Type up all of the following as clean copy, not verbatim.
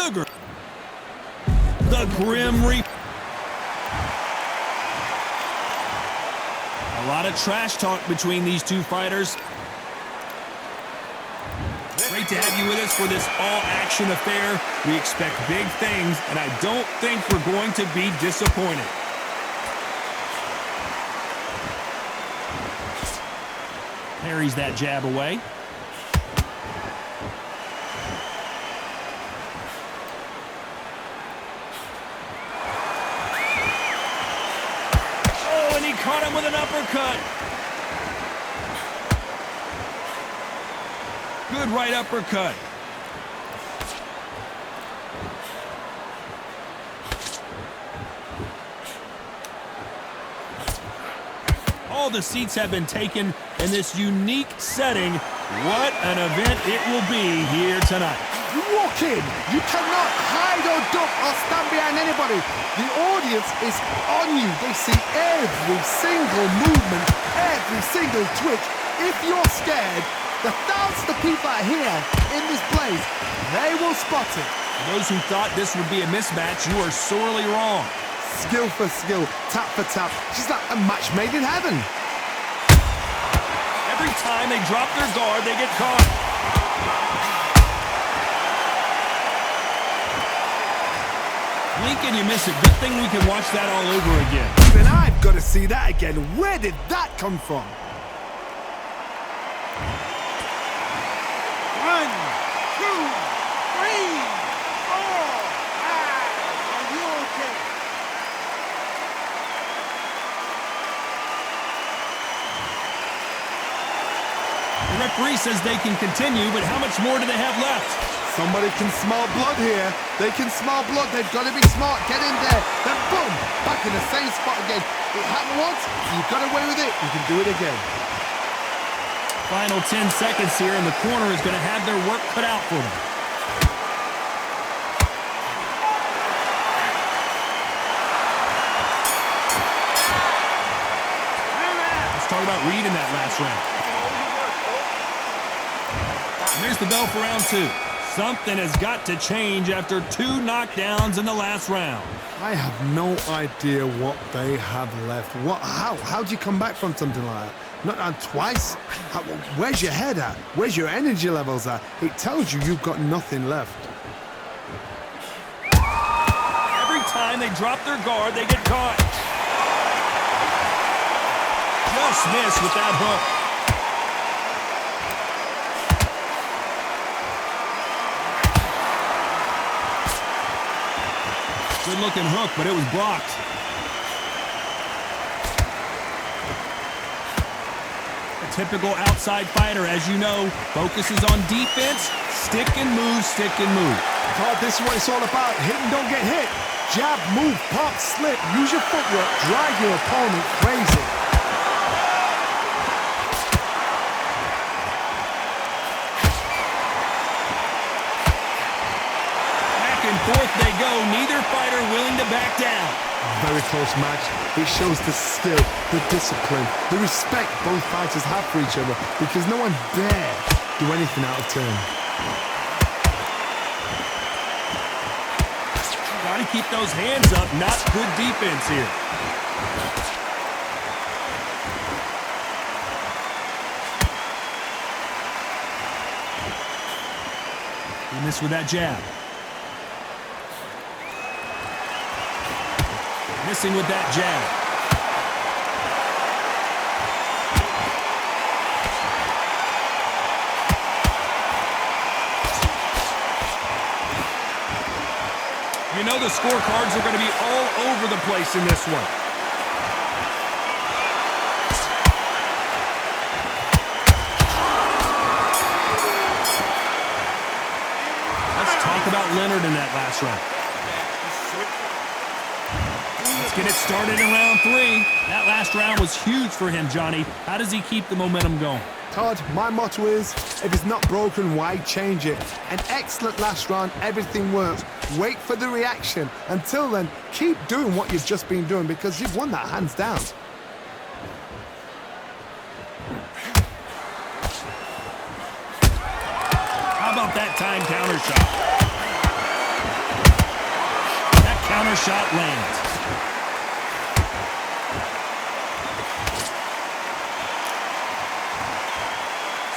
Sugar. The Grim Reaper. A lot of trash talk between these two fighters. Great to have you with us for this all-action affair. We expect big things, and I don't think we're going to be disappointed. Parries that jab away. Oh, and he caught him with an uppercut. Good right uppercut. All the seats have been taken in this unique setting. What an event it will be here tonight. You walk in, you cannot hide or duck or stand behind anybody. The audience is on you. They see every single movement, every single twitch. If you're scared, the thousands of people are here in this place. They will spot it. For those who thought this would be a mismatch, you are sorely wrong. Skill for skill, tap for tap. She's like a match made in heaven. Every time they drop their guard, they get caught. Blink and you miss it. Good thing we can watch that all over again. Even I've got to see that again. Where did that come from? 1, 2, 3, 4, 5. Are you okay? The referee says they can continue, but how much more do they have left? Somebody can smell blood here. They can smell blood. They've got to be smart. Get in there. Then boom, back in the same spot again. It happened once. You got away with it. You can do it again. Final 10 seconds here, and the corner is going to have their work cut out for them. Let's talk about Reid in that last round. And there's the bell for round 2. Something has got to change after 2 knockdowns in the last round. I have no idea what they have left. How do you come back from something like that? Not on twice? Where's your head at? Where's your energy levels at? It tells you you've got nothing left. Every time they drop their guard, they get caught. Just missed with that hook. Good-looking hook, but it was blocked. A typical outside fighter, as you know, focuses on defense, stick and move, stick and move. Todd, this is what it's all about. Hit and don't get hit. Jab, move, pop, slip. Use your footwork. Drive your opponent crazy. Forth they go, neither fighter willing to back down. Very close match. It shows the skill, the discipline, the respect both fighters have for each other because no one dare do anything out of turn. Gotta keep those hands up, not good defense here. He missed with that jab. Missing with that jab. You know the scorecards are going to be all over the place in this one. Let's talk about Leonard in that last round. Let's get it started in round 3. That last round was huge for him, Johnny. How does he keep the momentum going? Todd, my motto is, if it's not broken, why change it? An excellent last round, everything works. Wait for the reaction. Until then, keep doing what you've just been doing because you've won that hands down. How about that time counter shot? counter shot lands.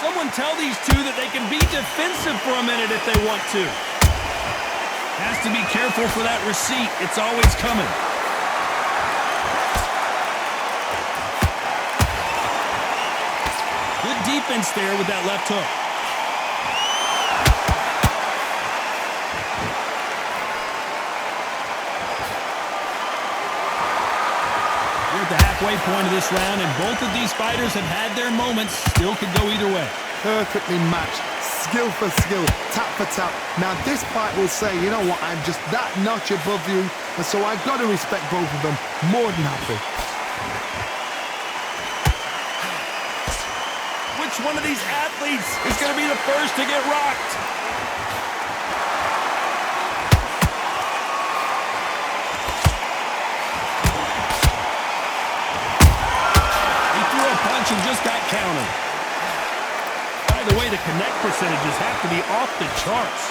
Someone tell these two that they can be defensive for a minute if they want to. Has to be careful for that receipt. It's always coming. Good defense there with that left hook. We're at the halfway point of this round, and both of these fighters have had their moments. Still could go either way. Perfectly matched. Skill for skill, tap for tap. Now this fight will say, you know what, I'm just that notch above you, and so I've got to respect both of them. More than happy. Which one of these athletes is going to be the first to get rocked? He threw a punch and just got countered. By the way, the connect percentages have to be off the charts.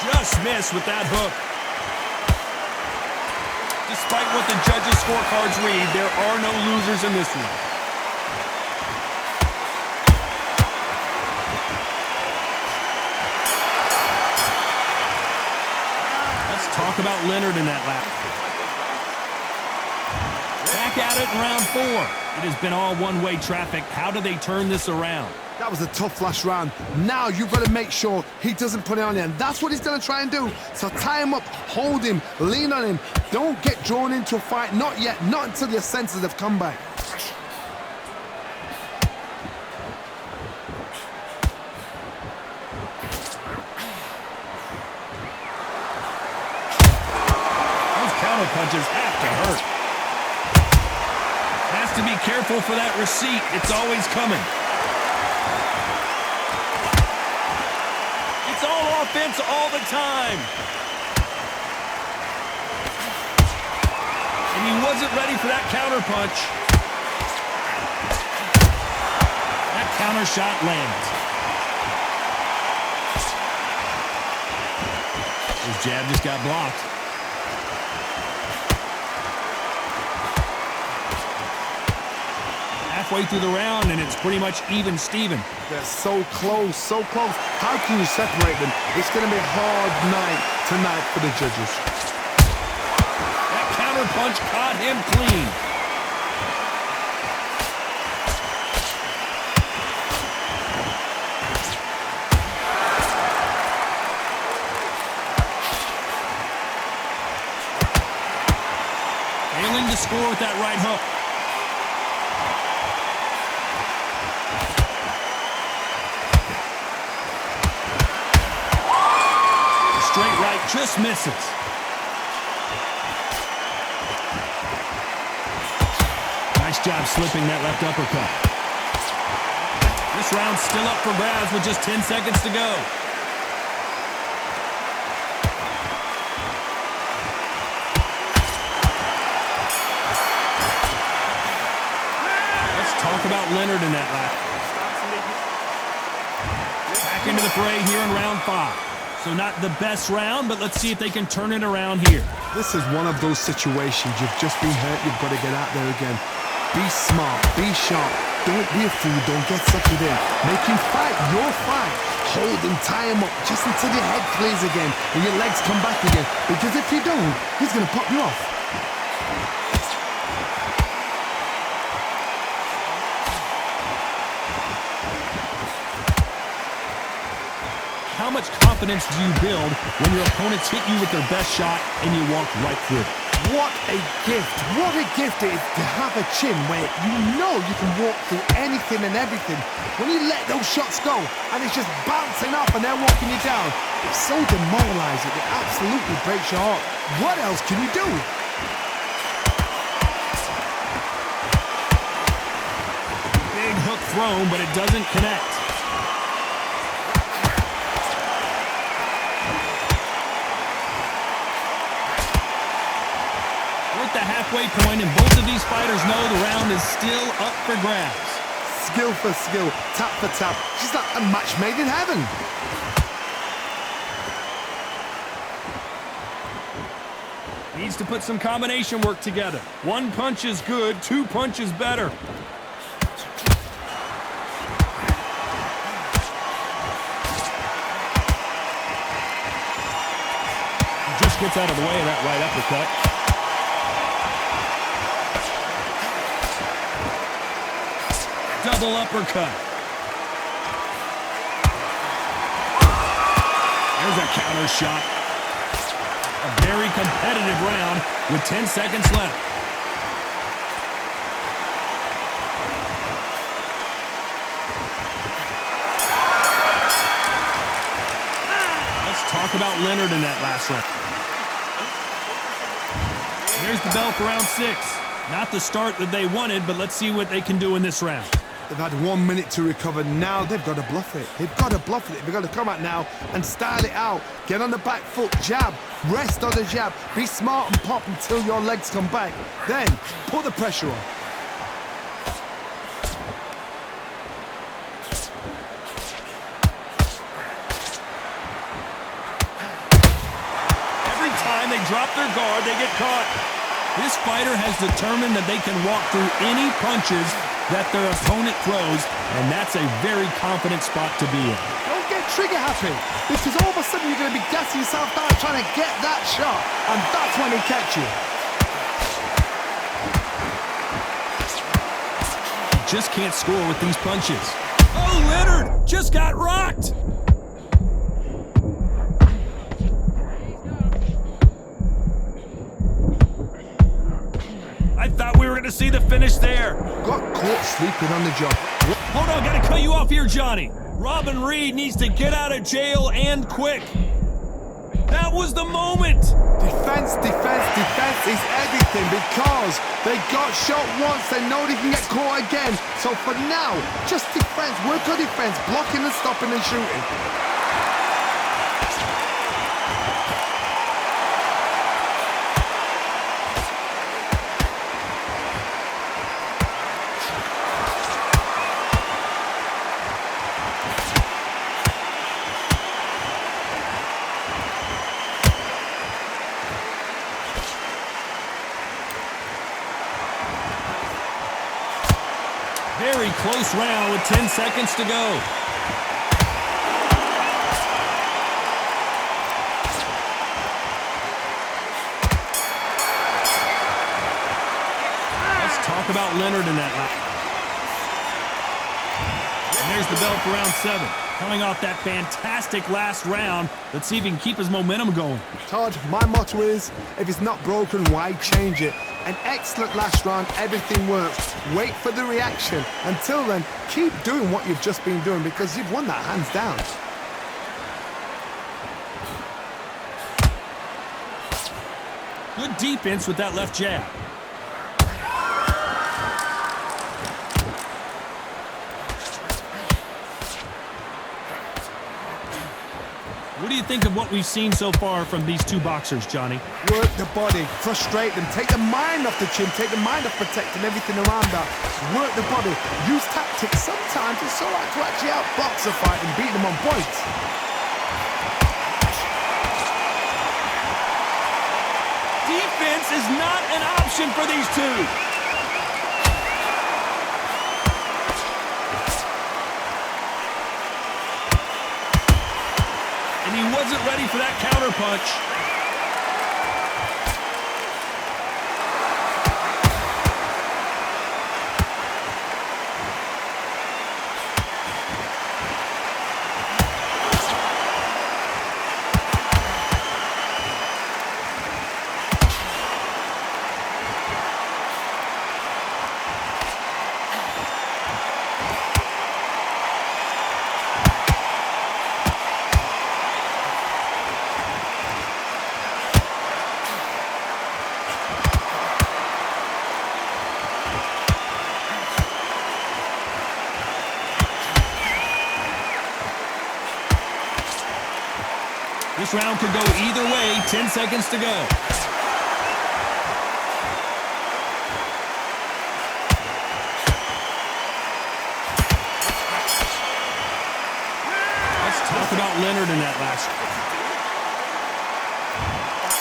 Just missed with that hook. Despite what the judges' scorecards read, there are no losers in this one. Let's talk about Leonard in that lap. Back at it in round 4. It has been all one-way traffic. How do they turn this around? That was a tough last round. Now you've got to make sure he doesn't put it on you, and that's what he's going to try and do. So tie him up, hold him, lean on him. Don't get drawn into a fight. Not yet. Not until your senses have come back. Those counter punches have to hurt. Has to be careful for that receipt. It's always coming. It's all offense all the time. And he wasn't ready for that counter punch. That counter shot lands. His jab just got blocked. Halfway through the round, and it's pretty much even Steven. They're so close, so close. How can you separate them? It's going to be a hard night tonight for the judges. That counter punch caught him clean. Failing to score with that right hook. Straight right just misses. Nice job slipping that left uppercut. This round's still up for grabs with just 10 seconds to go. Let's talk about Leonard in that lap. Back into the fray here in round 5. So not the best round, but let's see if they can turn it around here. This is one of those situations. You've just been hurt. You've got to get out there again. Be smart. Be sharp. Don't be a fool. Don't get sucked in. Make him fight your fight. Hold him, tie him up, just until your head clears again and your legs come back again. Because if you don't, he's going to pop you off. How much confidence do you build when your opponents hit you with their best shot and you walk right through it? What a gift. What a gift it is to have a chin where you know you can walk through anything and everything. When you let those shots go and it's just bouncing off and they're walking you down, it's so demoralizing. It absolutely breaks your heart. What else can you do? Big hook thrown, but it doesn't connect. The halfway point, and both of these fighters know the round is still up for grabs. Skill for skill, tap for tap, just like a match made in heaven. Needs to put some combination work together. One punch is good, two punches better. He just gets out of the way of that right uppercut. Double uppercut. There's a counter shot. A very competitive round with 10 seconds left. Let's talk about Leonard in that last round. Here's the bell for round 6. Not the start that they wanted, but let's see what they can do in this round. They've had 1 minute to recover. Now they've got to bluff it. They've got to bluff it. They've got to come out now and style it out. Get on the back foot, jab, rest on the jab. Be smart and pop until your legs come back. Then put the pressure on. Every time they drop their guard, they get caught. This fighter has determined that they can walk through any punches that their opponent throws, and that's a very confident spot to be in. Don't get trigger happy, because all of a sudden you're going to be gassing yourself down trying to get that shot, and that's when he catch you. He just can't score with these punches. Oh, Leonard just got rocked. I thought we were going to see the finish there. Got caught sleeping on the job. Hold on, got to cut you off here, Johnny. Ray Reid needs to get out of jail and quick. That was the moment. Defense, defense, defense is everything, because they got shot once, they know they can get caught again. So for now, just defense, work on defense, blocking and stopping and shooting. Very close round with 10 seconds to go. Let's talk about Leonard in that round. And there's the bell for round 7. Coming off that fantastic last round, let's see if he can keep his momentum going. Todd, my motto is, if it's not broken, why change it? An excellent last round, everything works. Wait for the reaction. Until then, keep doing what you've just been doing, because you've won that hands down. Good defense with that left jab. What do you think of what we've seen so far from these two boxers, Johnny? Work the body, frustrate them, take the mind off the chin, take the mind off protecting everything around that. Work the body, use tactics. Sometimes it's all right to actually outbox a fight and beat them on points. Defense is not an option for these two. And he wasn't ready for that counter punch. This round could go either way. 10 seconds to go. Let's talk about Leonard in that last.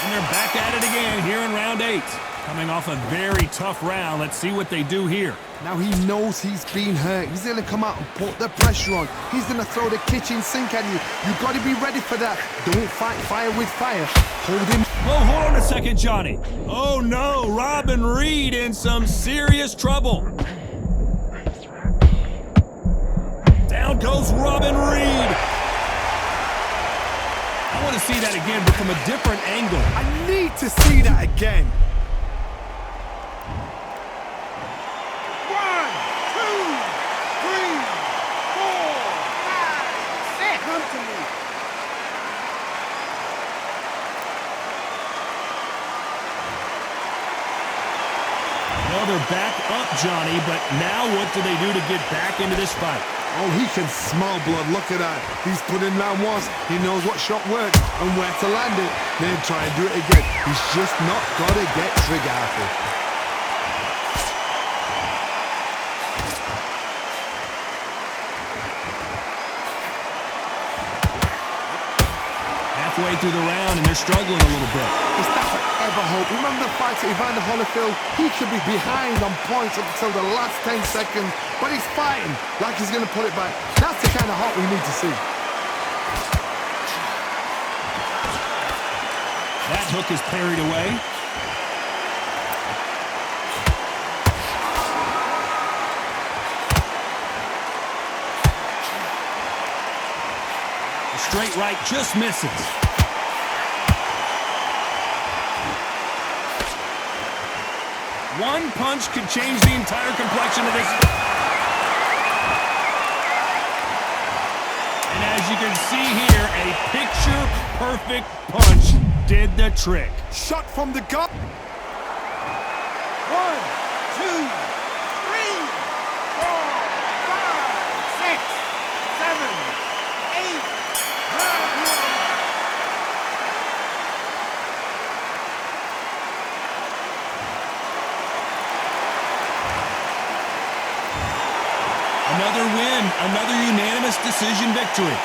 And they're back at it again here in round 8. Coming off a very tough round. Let's see what they do here. Now he knows he's been hurt. He's going to come out and put the pressure on. He's going to throw the kitchen sink at you. You've got to be ready for that. Don't fight fire with fire. Hold him. Whoa, hold on a second, Johnny. Oh, no. Ray Reid in some serious trouble. Down goes Ray Reid. I want to see that again, but from a different angle. I need to see that again. 1, 2, 3, 4, 5, 6. Come to me. Well, they're back up, Johnny, but now what do they do to get back into this fight? Oh, he can smell blood. Look at that. He's put in round once. He knows what shot works and where to land it. Then try and do it again. He's just not got to get trigger happy. Halfway through the round, and they're struggling a little bit. Is that forever hope? Remember the fight at Evander Holyfield? He could be behind on points up until the last 10 seconds, but he's fighting like he's going to put it back. That's the kind of hope we need to see. That hook is parried away. The straight right just misses. One punch could change the entire complexion of this. And as you can see here, a picture-perfect punch did the trick. Shot from the gut. 1, 2, 3, 4, 5, 6, 7, 8, 9. Another win, another unanimous decision victory.